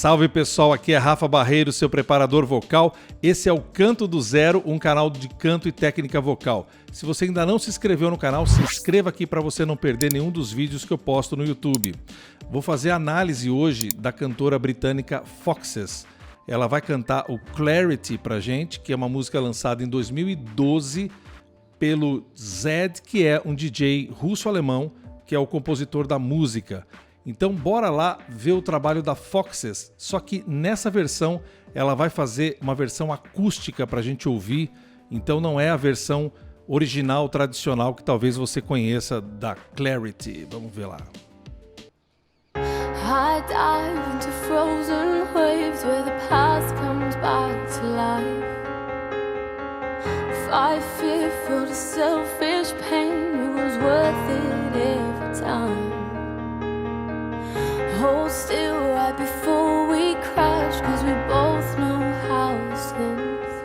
Salve pessoal, aqui é Rafa Barreiro, seu preparador vocal. Esse é o Canto do Zero, um canal de canto e técnica vocal. Se você ainda não se inscreveu no canal, se inscreva aqui para você não perder nenhum dos vídeos que eu posto no YouTube. Vou fazer a análise hoje da cantora britânica Foxes. Ela vai cantar o Clarity pra gente, que é uma música lançada em 2012 pelo Zedd, que é um DJ russo-alemão, que é o compositor da música. Então bora lá ver o trabalho da Foxes, só que nessa versão ela vai fazer uma versão acústica pra gente ouvir, então não é a versão original, tradicional, que talvez você conheça da Clarity. Vamos ver lá. I dive into frozen waves where the past comes back to life. Fight fearful to selfish pain, it was worth it every time. Hold still right before we crash, cause we both know how this ends.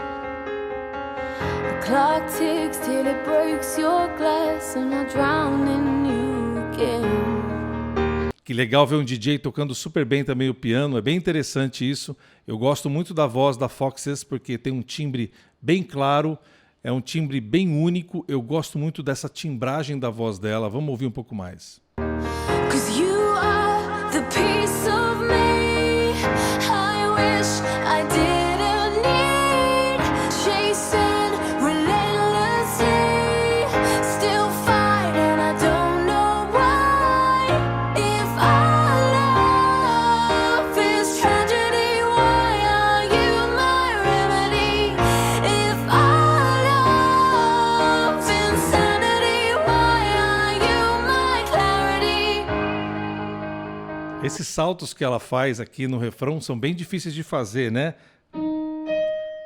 The clock ticks till it breaks your glass and I drown in you again. Que legal ver um DJ tocando super bem também o piano, é bem interessante isso. Eu gosto muito da voz da Foxes porque tem um timbre bem claro, é um timbre bem único. Eu gosto muito dessa timbragem da voz dela. Vamos ouvir um pouco mais. The piece of me I wish I didn't need, chasing relentlessly, still fighting, I don't know why. If our love is tragedy, why are you my remedy? If our love is insanity, why are you my clarity? Esses saltos que ela faz aqui no refrão são bem difíceis de fazer, né?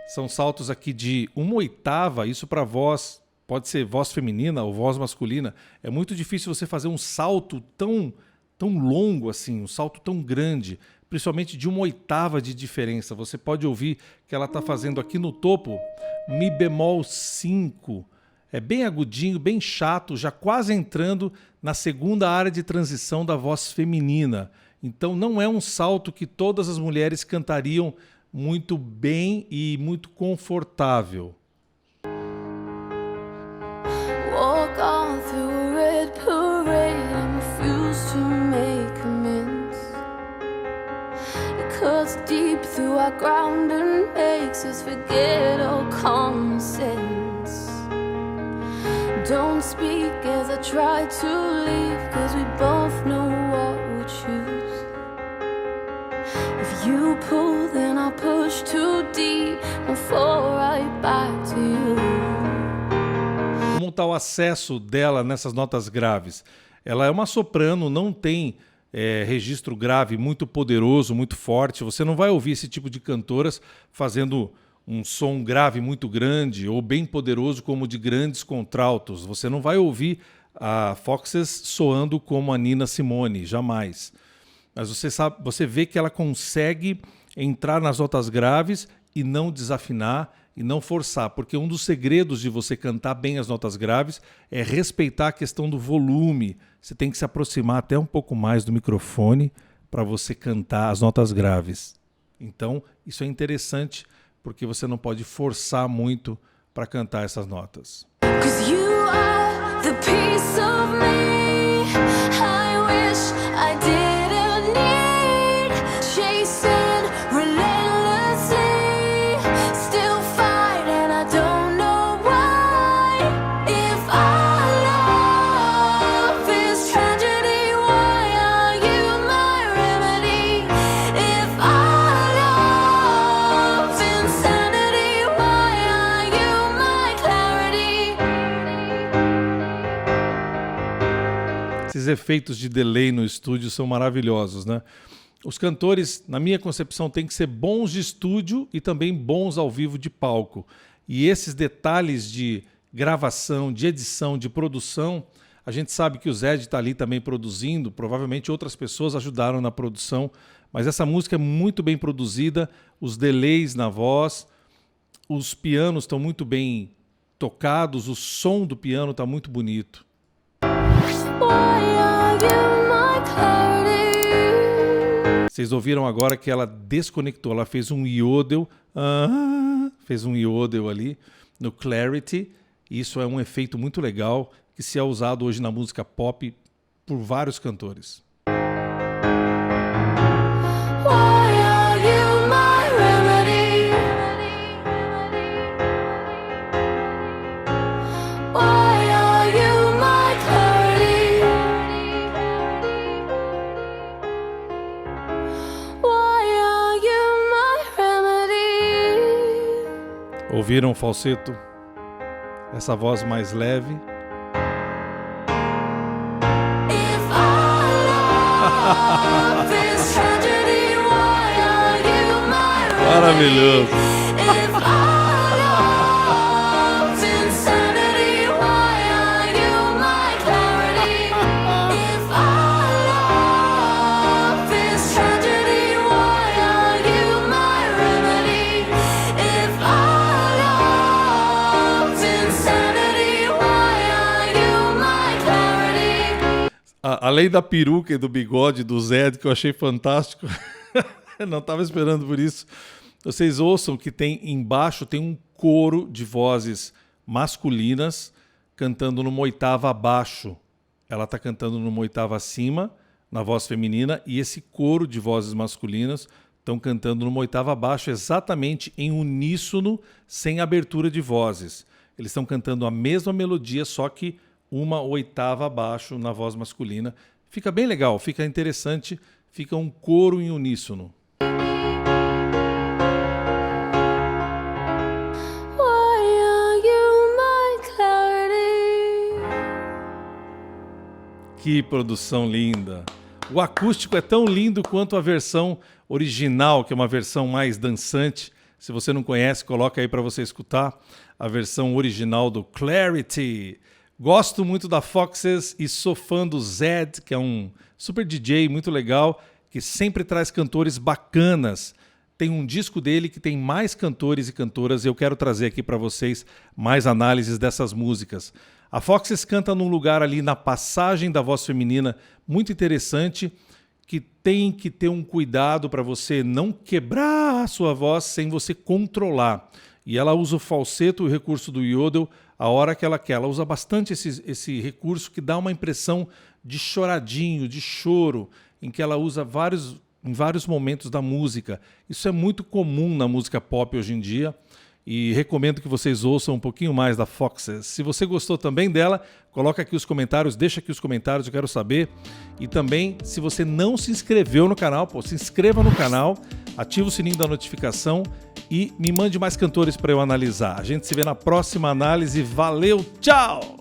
São saltos aqui de 1/8, isso para voz, pode ser voz feminina ou voz masculina. É muito difícil você fazer um salto tão longo assim, um salto tão grande, principalmente de 1/8 de diferença. Você pode ouvir que ela está fazendo aqui no topo Mi bemol 5. É bem agudinho, bem chato, já quase entrando na segunda área de transição da voz feminina. Então não é um salto que todas as mulheres cantariam muito bem e muito confortável. Walk on through a red parade and refuse to make amends. It cuts deep through our ground and makes us forget all common sense. Don't speak as I try to leave, cause we both know what we'll choose. If you pull, then I'll push too deep and fall right back to you. Como está o acesso dela nessas notas graves? Ela é uma soprano, não tem registro grave muito poderoso, muito forte. Você não vai ouvir esse tipo de cantoras fazendo um som grave muito grande ou bem poderoso como de grandes contraltos. Você não vai ouvir a Foxes soando como a Nina Simone, jamais. Mas você vê que ela consegue entrar nas notas graves e não desafinar e não forçar, porque um dos segredos de você cantar bem as notas graves é respeitar a questão do volume. Você tem que se aproximar até um pouco mais do microfone para você cantar as notas graves. Então, isso é interessante, porque você não pode forçar muito para cantar essas notas. Esses efeitos de delay no estúdio são maravilhosos, né? Os cantores, na minha concepção, têm que ser bons de estúdio e também bons ao vivo de palco. E esses detalhes de gravação, de edição, de produção, a gente sabe que o Zedd está ali também produzindo, provavelmente outras pessoas ajudaram na produção, mas essa música é muito bem produzida, os delays na voz, os pianos estão muito bem tocados, o som do piano está muito bonito. Vocês ouviram agora que ela desconectou, ela fez um yodel, ali no Clarity. Isso é um efeito muito legal que se é usado hoje na música pop por vários cantores. Ouviram o falseto? Essa voz mais leve. Maravilhoso. Além da peruca e do bigode do Zed, que eu achei fantástico, não estava esperando por isso. Vocês ouçam que tem embaixo tem um coro de vozes masculinas cantando numa oitava abaixo. Ela está cantando numa oitava acima, na voz feminina, e esse coro de vozes masculinas estão cantando numa oitava abaixo, exatamente em uníssono, sem abertura de vozes. Eles estão cantando a mesma melodia, só que uma oitava abaixo na voz masculina. Fica bem legal, fica interessante, fica um coro em uníssono. Que produção linda! O acústico é tão lindo quanto a versão original, que é uma versão mais dançante. Se você não conhece, coloca aí para você escutar a versão original do Clarity. Gosto muito da Foxes e sou fã do Zed, que é um super DJ muito legal, que sempre traz cantores bacanas. Tem um disco dele que tem mais cantores e cantoras e eu quero trazer aqui para vocês mais análises dessas músicas. A Foxes canta num lugar ali na passagem da voz feminina muito interessante, que tem que ter um cuidado para você não quebrar a sua voz sem você controlar. E ela usa o falseto, o recurso do yodel, a hora que ela quer. Ela usa bastante esse recurso que dá uma impressão de choradinho, de choro, em que ela usa em vários momentos da música. Isso é muito comum na música pop hoje em dia e recomendo que vocês ouçam um pouquinho mais da Foxes. Se você gostou também dela, coloca aqui os comentários, deixa aqui os comentários, eu quero saber. E também, se você não se inscreveu no canal, se inscreva no canal, ativa o sininho da notificação e me mande mais cantores para eu analisar. A gente se vê na próxima análise. Valeu, tchau!